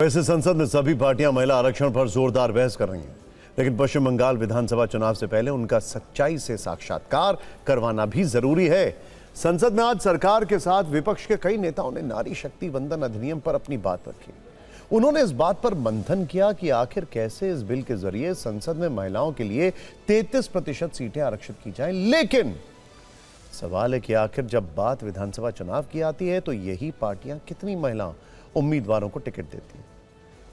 वैसे संसद में सभी पार्टियां महिला आरक्षण पर जोरदार बहस कर रही हैं, लेकिन पश्चिम बंगाल विधानसभा चुनाव से पहले उनका सच्चाई से साक्षात्कार करवाना भी जरूरी है। संसद में आज सरकार के साथ विपक्ष के कई नेताओं ने नारी शक्ति वंदन अधिनियम पर अपनी बात रखी। उन्होंने इस बात पर मंथन किया कि आखिर कैसे इस बिल के जरिए संसद में महिलाओं के लिए 33% सीटें आरक्षित की जाएं। लेकिन सवाल है कि आखिर जब बात विधानसभा चुनाव की आती है तो यही पार्टियां कितनी महिला उम्मीदवारों को टिकट देती हैं।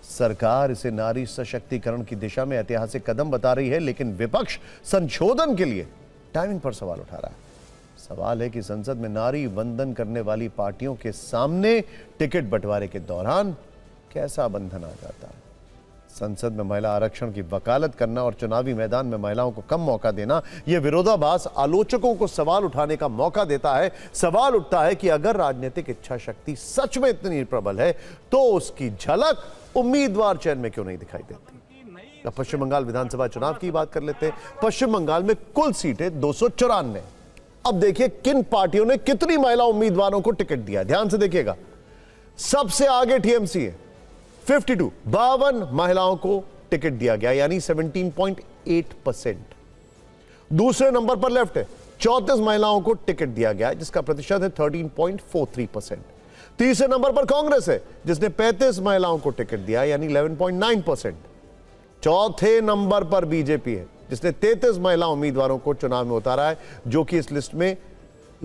सरकार इसे नारी सशक्तिकरण की दिशा में ऐतिहासिक कदम बता रही है, लेकिन विपक्ष संशोधन के लिए टाइमिंग पर सवाल उठा रहा है। सवाल है कि संसद में नारी वंदन करने वाली पार्टियों के सामने टिकट बंटवारे के दौरान कैसा बंधन आ जाता है। संसद में महिला आरक्षण की वकालत करना और चुनावी मैदान में महिलाओं को कम मौका देना, यह विरोधाभास आलोचकों को सवाल उठाने का मौका देता है। सवाल उठता है कि अगर राजनीतिक इच्छा शक्ति सच में इतनी प्रबल है तो उसकी झलक उम्मीदवार चयन में क्यों नहीं दिखाई देती। अब पश्चिम बंगाल विधानसभा चुनाव की बात कर लेते हैं। पश्चिम बंगाल में कुल सीटें 294। अब देखिए किन पार्टियों ने कितनी महिला उम्मीदवारों को टिकट दिया। ध्यान से देखिएगा, सबसे आगे टीएमसी है, 52 महिलाओं को टिकट दिया गया, यानी 17.8%। दूसरे नंबर पर लेफ्ट है, 34 महिलाओं को टिकट दिया गया, जिसका प्रतिशत है 13.43%। तीसरे नंबर पर कांग्रेस है, जिसने 35 महिलाओं को टिकट दिया, यानी 11.9%। चौथे नंबर पर बीजेपी है, जिसने 33 महिला उम्मीदवारों को चुनाव में उतारा है, जो कि इस लिस्ट में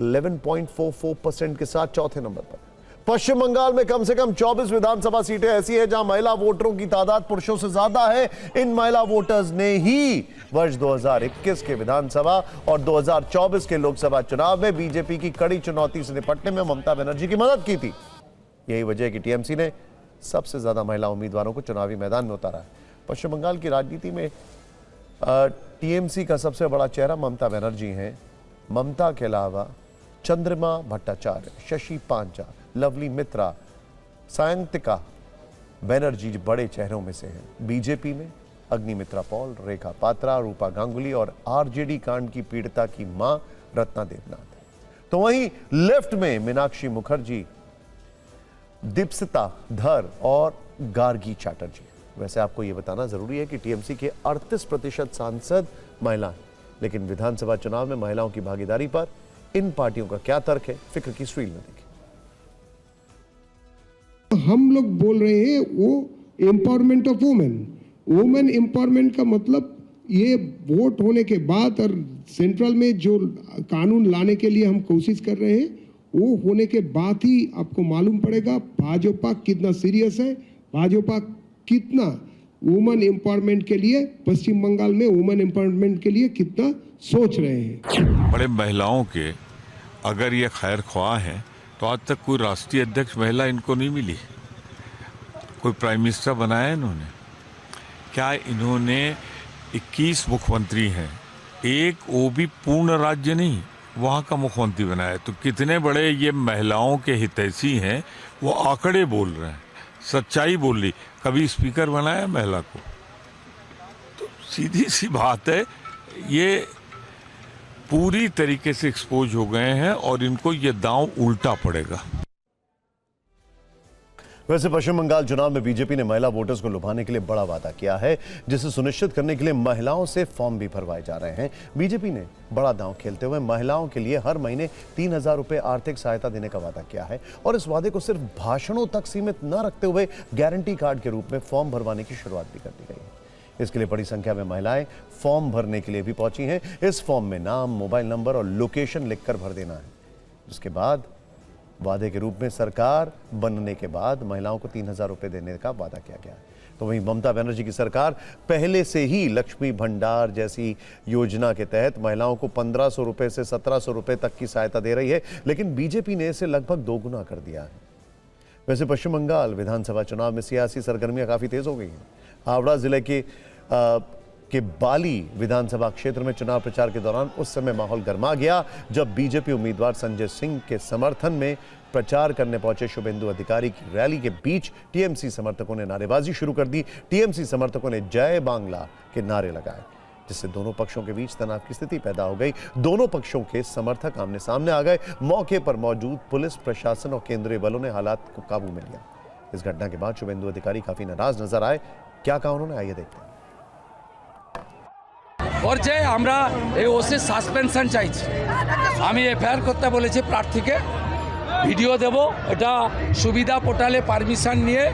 11.44% के साथ चौथे नंबर पर। पश्चिम बंगाल में कम से कम 24 विधानसभा सीटें ऐसी हैं जहां महिला वोटरों की तादाद पुरुषों से ज्यादा है। इन महिला वोटर्स ने ही वर्ष 2021 के विधानसभा और 2024 के लोकसभा चुनाव में बीजेपी की कड़ी चुनौती से निपटने में ममता बनर्जी की मदद की थी। यही वजह है कि टीएमसी ने सबसे ज्यादा महिला उम्मीदवारों को चुनावी मैदान में उतारा है। पश्चिम बंगाल की राजनीति में टीएमसी का सबसे बड़ा चेहरा ममता बनर्जी हैं। ममता के अलावा चंद्रमा भट्टाचार्य, शशि पांचा, लवली मित्रा, सायंतिका बनर्जी बड़े चेहरों में से हैं। बीजेपी में अग्निमित्रा पॉल, रेखा पात्रा, रूपा गांगुली और आरजेडी कांड की पीड़िता की मां रत्ना देवनाथ है। तो वहीं लेफ्ट में मीनाक्षी मुखर्जी, दीप्सिता धर और गार्गी चैटर्जी। वैसे आपको यह बताना जरूरी है कि टीएमसी के 38% सांसद महिला हैं, लेकिन विधानसभा चुनाव में महिलाओं की भागीदारी पर इन पार्टियों का क्या तर्क है, फिक्र की स्वील में देखिए। हम लोग बोल रहे हैं वो empowerment of women. Women empowerment का मतलब ये वोट होने के बाद और सेंट्रल में जो कानून लाने के लिए हम कोशिश कर रहे हैं, वो होने के बाद ही आपको मालूम पड़ेगा भाजपा कितना सीरियस है, भाजपा कितना वुमेन एम्पावरमेंट के लिए, पश्चिम बंगाल में वुमेन एम्पावरमेंट के लिए कितना सोच रहे हैं। बड़े महिलाओं के अगर ये खैर ख्वाह हैं तो आज तक कोई राष्ट्रीय अध्यक्ष महिला इनको नहीं मिली। कोई प्राइम मिनिस्टर बनाया है इन्होंने? क्या इन्होंने 21 मुख्यमंत्री हैं, एक वो भी पूर्ण राज्य नहीं वहाँ का मुख्यमंत्री बनाया। तो कितने बड़े ये महिलाओं के हितैषी हैं, वो आंकड़े बोल रहे हैं, सच्चाई बोल रही। कभी स्पीकर बनाया महिला को? तो सीधी सी बात है, ये पूरी तरीके से एक्सपोज हो गए हैं और इनको ये दांव उल्टा पड़ेगा। वैसे पश्चिम बंगाल चुनाव में बीजेपी ने महिला वोटर्स को लुभाने के लिए बड़ा वादा किया है, जिसे सुनिश्चित करने के लिए महिलाओं से फॉर्म भी भरवाए जा रहे हैं। बीजेपी ने बड़ा दांव खेलते हुए महिलाओं के लिए हर महीने 3000 रुपए आर्थिक सहायता देने का वादा किया है और इस वादे को सिर्फ भाषणों तक सीमित न रखते हुए गारंटी कार्ड के रूप में फॉर्म भरवाने की शुरुआत भी कर दी गई है। इसके लिए बड़ी संख्या में महिलाएं फॉर्म भरने के लिए भी पहुंची हैं। इस फॉर्म में नाम, मोबाइल नंबर और लोकेशन लिखकर भर देना है, जिसके बाद वादे के रूप में सरकार बनने के बाद महिलाओं को 3000 रुपए देने का वादा किया गया है। तो वहीं ममता बनर्जी की सरकार पहले से ही लक्ष्मी भंडार जैसी योजना के तहत महिलाओं को 1500 रुपए से 1700 रुपए तक की सहायता दे रही है, लेकिन बीजेपी ने इसे लगभग दोगुना कर दिया है। वैसे पश्चिम बंगाल विधानसभा चुनाव में सियासी सरगर्मियां काफी तेज हो गई हैं। हावड़ा जिले के बाली विधानसभा क्षेत्र में चुनाव प्रचार के दौरान उस समय माहौल गर्मा गया जब बीजेपी उम्मीदवार संजय सिंह के समर्थन में प्रचार करने पहुंचे शुभेंदु अधिकारी की रैली के बीच टीएमसी समर्थकों ने नारेबाजी शुरू कर दी। टीएमसी समर्थकों ने जय बांग्ला के नारे लगाए, जिससे दोनों पक्षों के बीच तनाव की स्थिति पैदा हो गई। दोनों पक्षों के समर्थक आमने सामने आ गए। मौके पर मौजूद पुलिस प्रशासन और केंद्रीय बलों ने हालात को काबू में लिया। इस घटना के बाद शुभेंदु अधिकारी काफी नाराज नजर आए। क्या कहा उन्होंने, आइए देखते हैं। ওর যে আমরা এই ওসি সাসপেনশন চাইছি, আমি এফআইআর করতে বলেছি প্রার্থীকে, ভিডিও দেব, এটা সুবিধা পোর্টালে পারমিশন নিয়ে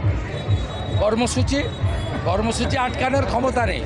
কর্মসূচি আটকানোর ক্ষমতা নেই।